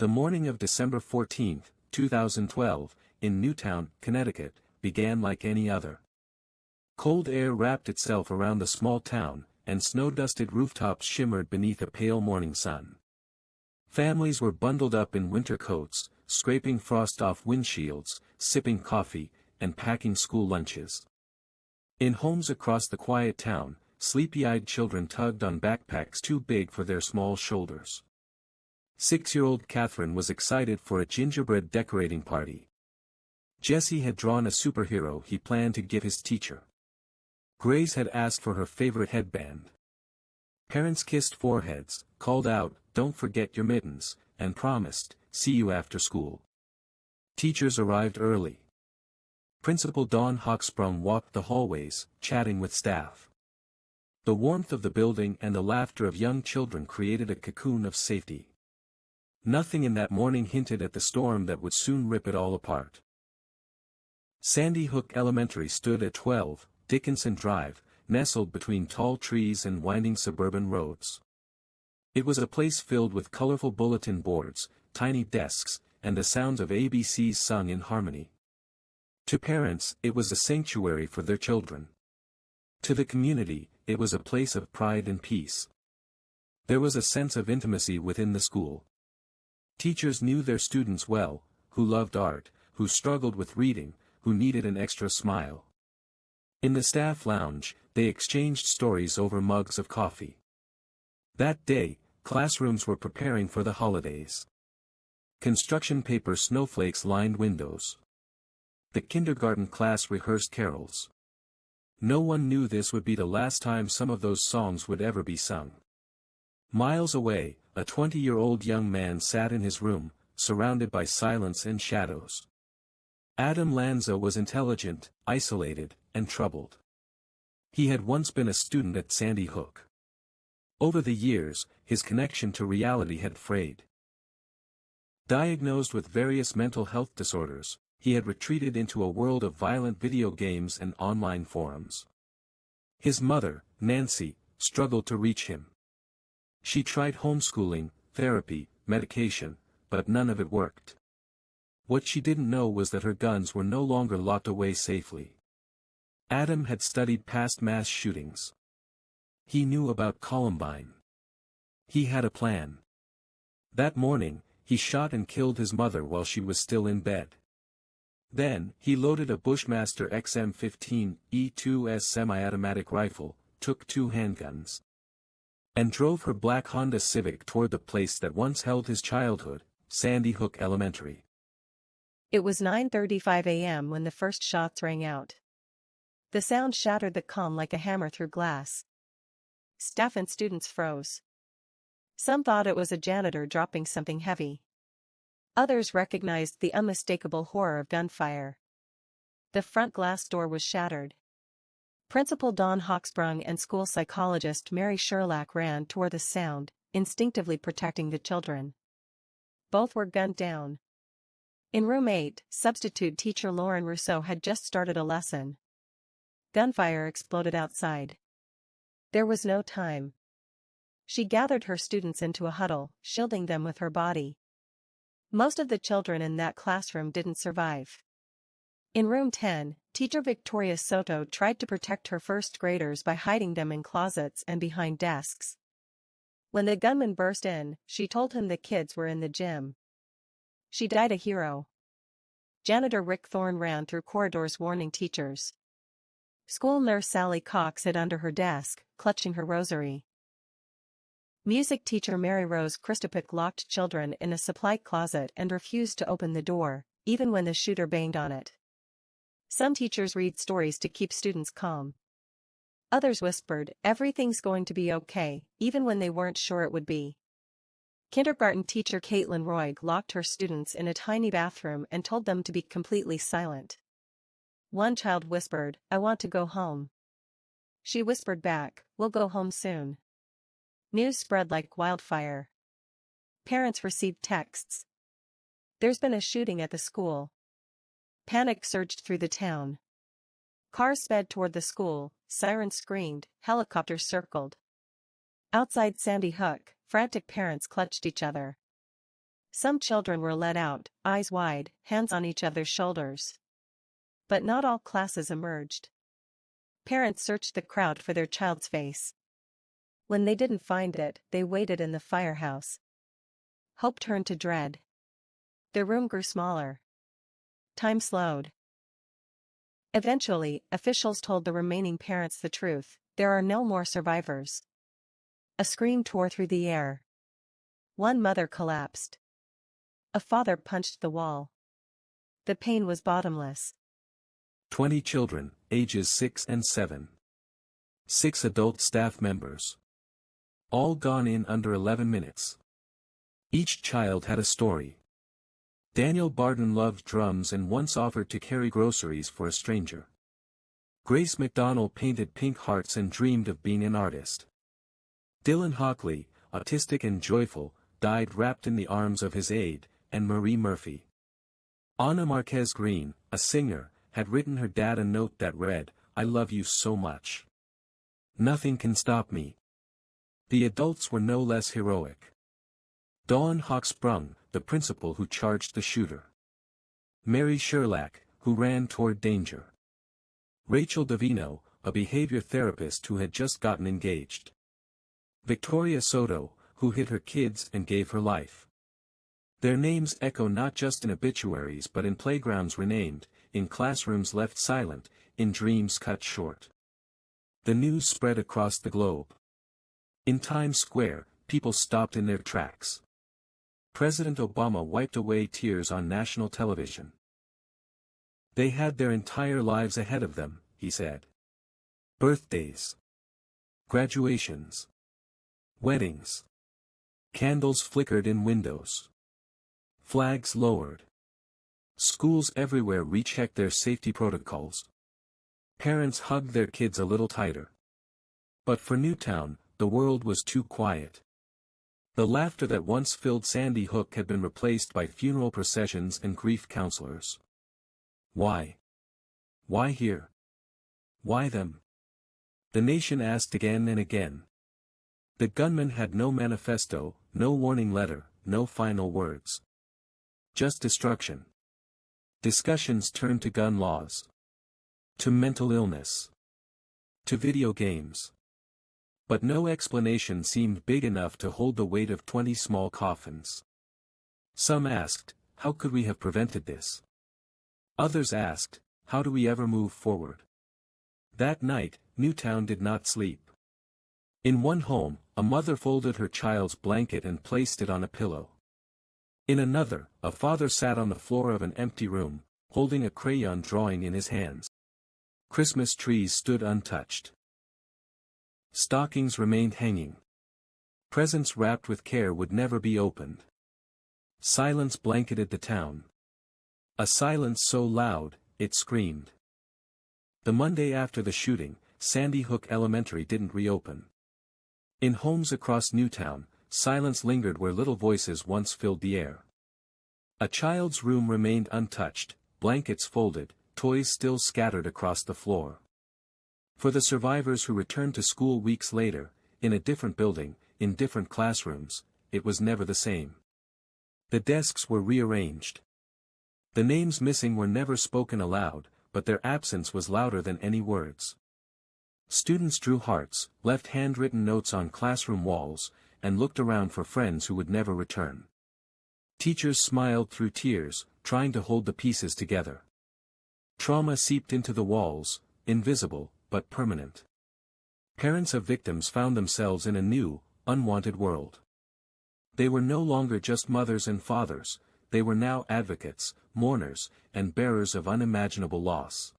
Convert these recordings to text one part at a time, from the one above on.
The morning of December 14, 2012, in Newtown, Connecticut, began like any other. Cold air wrapped itself around the small town, and snow-dusted rooftops shimmered beneath a pale morning sun. Families were bundled up in winter coats, scraping frost off windshields, sipping coffee, and packing school lunches. In homes across the quiet town, sleepy-eyed children tugged on backpacks too big for their small shoulders. 6-year-old Catherine was excited for a gingerbread decorating party. Jesse had drawn a superhero he planned to give his teacher. Grace had asked for her favorite headband. Parents kissed foreheads, called out, "Don't forget your mittens," and promised, "See you after school." Teachers arrived early. Principal Dawn Hawksprung walked the hallways, chatting with staff. The warmth of the building and the laughter of young children created a cocoon of safety. Nothing in that morning hinted at the storm that would soon rip it all apart. Sandy Hook Elementary stood at 12 Dickinson Drive, nestled between tall trees and winding suburban roads. It was a place filled with colorful bulletin boards, tiny desks, and the sounds of ABCs sung in harmony. To parents, it was a sanctuary for their children. To the community, it was a place of pride and peace. There was a sense of intimacy within the school. Teachers knew their students well, who loved art, who struggled with reading, who needed an extra smile. In the staff lounge, they exchanged stories over mugs of coffee. That day, classrooms were preparing for the holidays. Construction paper snowflakes lined windows. The kindergarten class rehearsed carols. No one knew this would be the last time some of those songs would ever be sung. Miles away, a 20-year-old young man sat in his room, surrounded by silence and shadows. Adam Lanza was intelligent, isolated, and troubled. He had once been a student at Sandy Hook. Over the years, his connection to reality had frayed. Diagnosed with various mental health disorders, he had retreated into a world of violent video games and online forums. His mother, Nancy, struggled to reach him. She tried homeschooling, therapy, medication, but none of it worked. What she didn't know was that her guns were no longer locked away safely. Adam had studied past mass shootings. He knew about Columbine. He had a plan. That morning, he shot and killed his mother while she was still in bed. Then, he loaded a Bushmaster XM15 E2S semi-automatic rifle, took 2 handguns, and drove her black Honda Civic toward the place that once held his childhood, Sandy Hook Elementary. It was 9:35 a.m. when the first shots rang out. The sound shattered the calm like a hammer through glass. Staff and students froze. Some thought it was a janitor dropping something heavy. Others recognized the unmistakable horror of gunfire. The front glass door was shattered. Principal Dawn Hawksprung and school psychologist Mary Sherlach ran toward the sound, instinctively protecting the children. Both were gunned down. In room 8, substitute teacher Lauren Rousseau had just started a lesson. Gunfire exploded outside. There was no time. She gathered her students into a huddle, shielding them with her body. Most of the children in that classroom didn't survive. In room 10, teacher Victoria Soto tried to protect her first graders by hiding them in closets and behind desks. When the gunman burst in, she told him the kids were in the gym. She died a hero. Janitor Rick Thorne ran through corridors warning teachers. School nurse Sally Cox hid under her desk, clutching her rosary. Music teacher Mary Rose Christopik locked children in a supply closet and refused to open the door, even when the shooter banged on it. Some teachers read stories to keep students calm. Others whispered, "Everything's going to be okay," even when they weren't sure it would be. Kindergarten teacher Caitlin Roig locked her students in a tiny bathroom and told them to be completely silent. One child whispered, "I want to go home." She whispered back, "We'll go home soon." News spread like wildfire. Parents received texts. "There's been a shooting at the school." Panic surged through the town. Cars sped toward the school, sirens screamed, helicopters circled. Outside Sandy Hook, frantic parents clutched each other. Some children were let out, eyes wide, hands on each other's shoulders. But not all classes emerged. Parents searched the crowd for their child's face. When they didn't find it, they waited in the firehouse. Hope turned to dread. The room grew smaller. Time slowed. Eventually, officials told the remaining parents the truth: there are no more survivors. A scream tore through the air. One mother collapsed. A father punched the wall. The pain was bottomless. 20 children, ages 6 and 7. 6 adult staff members. All gone in under 11 minutes. Each child had a story. Daniel Barton loved drums and once offered to carry groceries for a stranger. Grace McDonald painted pink hearts and dreamed of being an artist. Dylan Hockley, autistic and joyful, died wrapped in the arms of his aide, and Marie Murphy. Ana Marquez Green, a singer, had written her dad a note that read, "I love you so much. Nothing can stop me." The adults were no less heroic. Dawn Hawksprung, the principal who charged the shooter. Mary Sherlack, who ran toward danger. Rachel Davino, a behavior therapist who had just gotten engaged. Victoria Soto, who hid her kids and gave her life. Their names echo not just in obituaries but in playgrounds renamed, in classrooms left silent, in dreams cut short. The news spread across the globe. In Times Square, people stopped in their tracks. President Obama wiped away tears on national television. They had their entire lives ahead of them, he said. Birthdays. Graduations. Weddings. Candles flickered in windows. Flags lowered. Schools everywhere rechecked their safety protocols. Parents hugged their kids a little tighter. But for Newtown, the world was too quiet. The laughter that once filled Sandy Hook had been replaced by funeral processions and grief counselors. Why? Why here? Why them? The nation asked again and again. The gunman had no manifesto, no warning letter, no final words. Just destruction. Discussions turned to gun laws. To mental illness. To video games. But no explanation seemed big enough to hold the weight of 20 small coffins. Some asked, how could we have prevented this? Others asked, how do we ever move forward? That night, Newtown did not sleep. In one home, a mother folded her child's blanket and placed it on a pillow. In another, a father sat on the floor of an empty room, holding a crayon drawing in his hands. Christmas trees stood untouched. Stockings remained hanging. Presents wrapped with care would never be opened. Silence blanketed the town. A silence so loud, it screamed. The Monday after the shooting, Sandy Hook Elementary didn't reopen. In homes across Newtown, silence lingered where little voices once filled the air. A child's room remained untouched, blankets folded, toys still scattered across the floor. For the survivors who returned to school weeks later, in a different building, in different classrooms, it was never the same. The desks were rearranged. The names missing were never spoken aloud, but their absence was louder than any words. Students drew hearts, left handwritten notes on classroom walls, and looked around for friends who would never return. Teachers smiled through tears, trying to hold the pieces together. Trauma seeped into the walls, invisible, but permanent. Parents of victims found themselves in a new, unwanted world. They were no longer just mothers and fathers, they were now advocates, mourners, and bearers of unimaginable loss.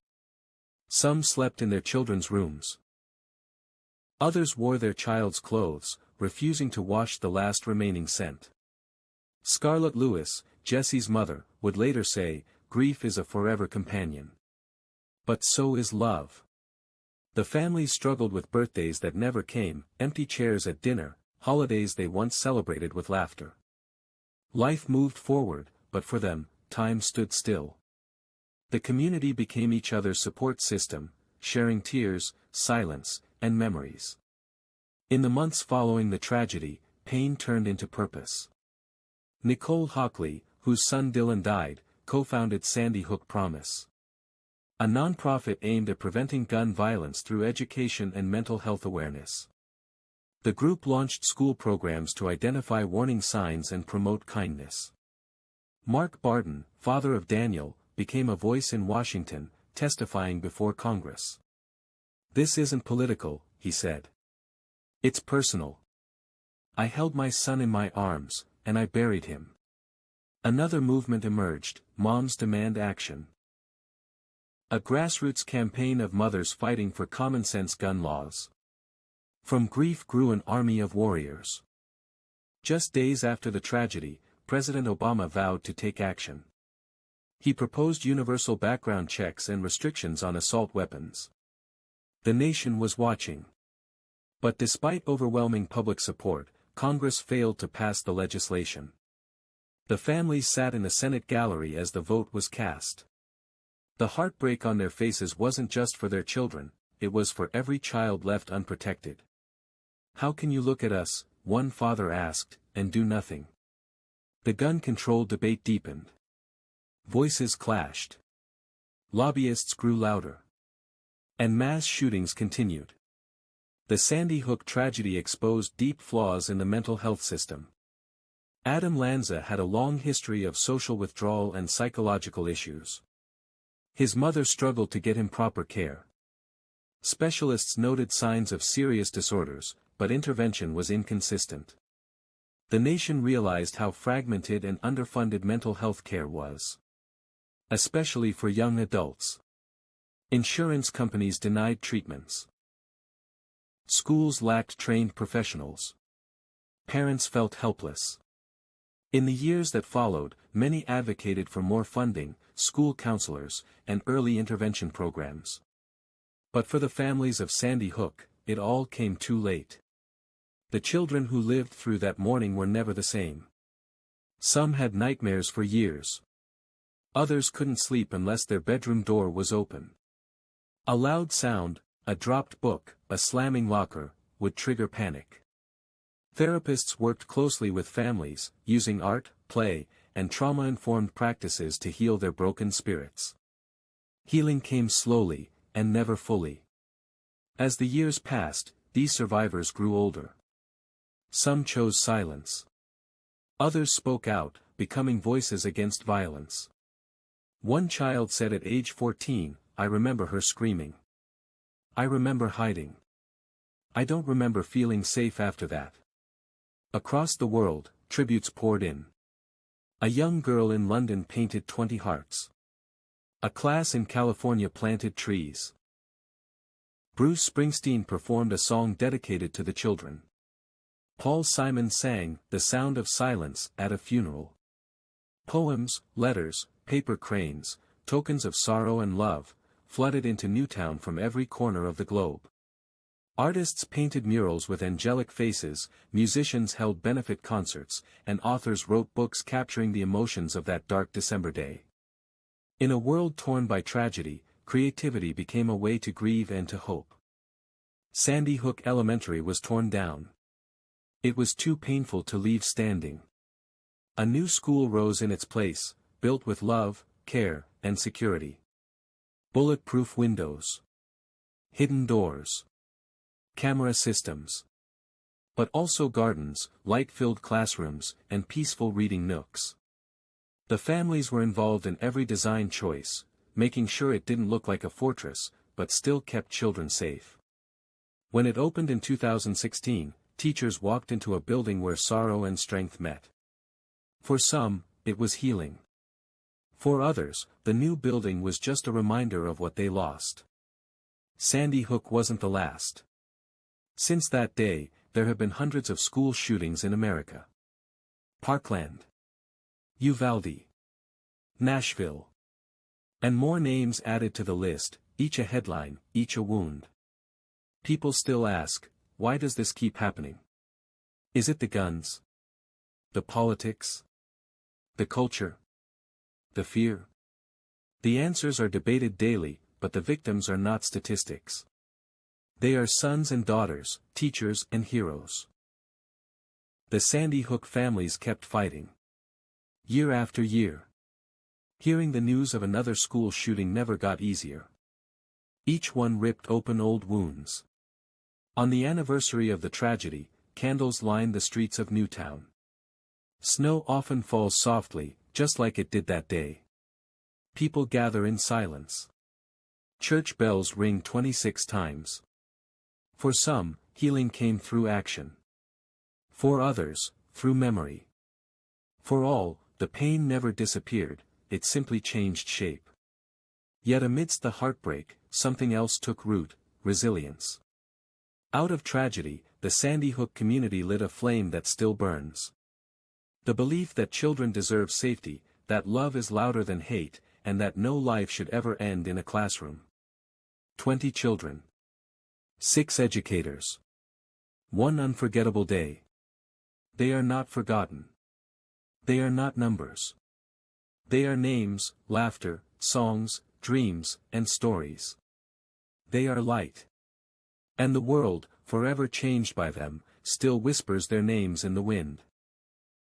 Some slept in their children's rooms. Others wore their child's clothes, refusing to wash the last remaining scent. Scarlett Lewis, Jesse's mother, would later say, "Grief is a forever companion. But so is love." The families struggled with birthdays that never came, empty chairs at dinner, holidays they once celebrated with laughter. Life moved forward, but for them, time stood still. The community became each other's support system, sharing tears, silence, and memories. In the months following the tragedy, pain turned into purpose. Nicole Hockley, whose son Dylan died, co-founded Sandy Hook Promise, a nonprofit aimed at preventing gun violence through education and mental health awareness. The group launched school programs to identify warning signs and promote kindness. Mark Barton, father of Daniel, became a voice in Washington, testifying before Congress. "This isn't political," he said. "It's personal. I held my son in my arms, and I buried him." Another movement emerged, Moms Demand Action. A grassroots campaign of mothers fighting for common-sense gun laws. From grief grew an army of warriors. Just days after the tragedy, President Obama vowed to take action. He proposed universal background checks and restrictions on assault weapons. The nation was watching. But despite overwhelming public support, Congress failed to pass the legislation. The families sat in the Senate gallery as the vote was cast. The heartbreak on their faces wasn't just for their children, it was for every child left unprotected. "How can you look at us," one father asked, "and do nothing?" The gun control debate deepened. Voices clashed. Lobbyists grew louder. And mass shootings continued. The Sandy Hook tragedy exposed deep flaws in the mental health system. Adam Lanza had a long history of social withdrawal and psychological issues. His mother struggled to get him proper care. Specialists noted signs of serious disorders, but intervention was inconsistent. The nation realized how fragmented and underfunded mental health care was, especially for young adults. Insurance companies denied treatments. Schools lacked trained professionals. Parents felt helpless. In the years that followed, many advocated for more funding, school counselors, and early intervention programs. But for the families of Sandy Hook, it all came too late. The children who lived through that morning were never the same. Some had nightmares for years. Others couldn't sleep unless their bedroom door was open. A loud sound, a dropped book, a slamming locker, would trigger panic. Therapists worked closely with families, using art, play, and trauma-informed practices to heal their broken spirits. Healing came slowly, and never fully. As the years passed, these survivors grew older. Some chose silence. Others spoke out, becoming voices against violence. One child said at age 14, "I remember her screaming. I remember hiding. I don't remember feeling safe after that." Across the world, tributes poured in. A young girl in London painted 20 hearts. A class in California planted trees. Bruce Springsteen performed a song dedicated to the children. Paul Simon sang "The Sound of Silence" at a funeral. Poems, letters, paper cranes, tokens of sorrow and love, flooded into Newtown from every corner of the globe. Artists painted murals with angelic faces, musicians held benefit concerts, and authors wrote books capturing the emotions of that dark December day. In a world torn by tragedy, creativity became a way to grieve and to hope. Sandy Hook Elementary was torn down. It was too painful to leave standing. A new school rose in its place, built with love, care, and security. Bulletproof windows. Hidden doors. Camera systems. But also gardens, light-filled classrooms, and peaceful reading nooks. The families were involved in every design choice, making sure it didn't look like a fortress, but still kept children safe. When it opened in 2016, teachers walked into a building where sorrow and strength met. For some, it was healing. For others, the new building was just a reminder of what they lost. Sandy Hook wasn't the last. Since that day, there have been hundreds of school shootings in America. Parkland, Uvalde, Nashville, and more names added to the list, each a headline, each a wound. People still ask, why does this keep happening? Is it the guns? The politics? The culture? The fear? The answers are debated daily, but the victims are not statistics. They are sons and daughters, teachers and heroes. The Sandy Hook families kept fighting. Year after year. Hearing the news of another school shooting never got easier. Each one ripped open old wounds. On the anniversary of the tragedy, candles lined the streets of Newtown. Snow often falls softly, just like it did that day. People gather in silence. Church bells ring 26 times. For some, healing came through action. For others, through memory. For all, the pain never disappeared, it simply changed shape. Yet amidst the heartbreak, something else took root: resilience. Out of tragedy, the Sandy Hook community lit a flame that still burns. The belief that children deserve safety, that love is louder than hate, and that no life should ever end in a classroom. 20 children. 6 educators. One unforgettable day. They are not forgotten. They are not numbers. They are names, laughter, songs, dreams, and stories. They are light. And the world, forever changed by them, still whispers their names in the wind.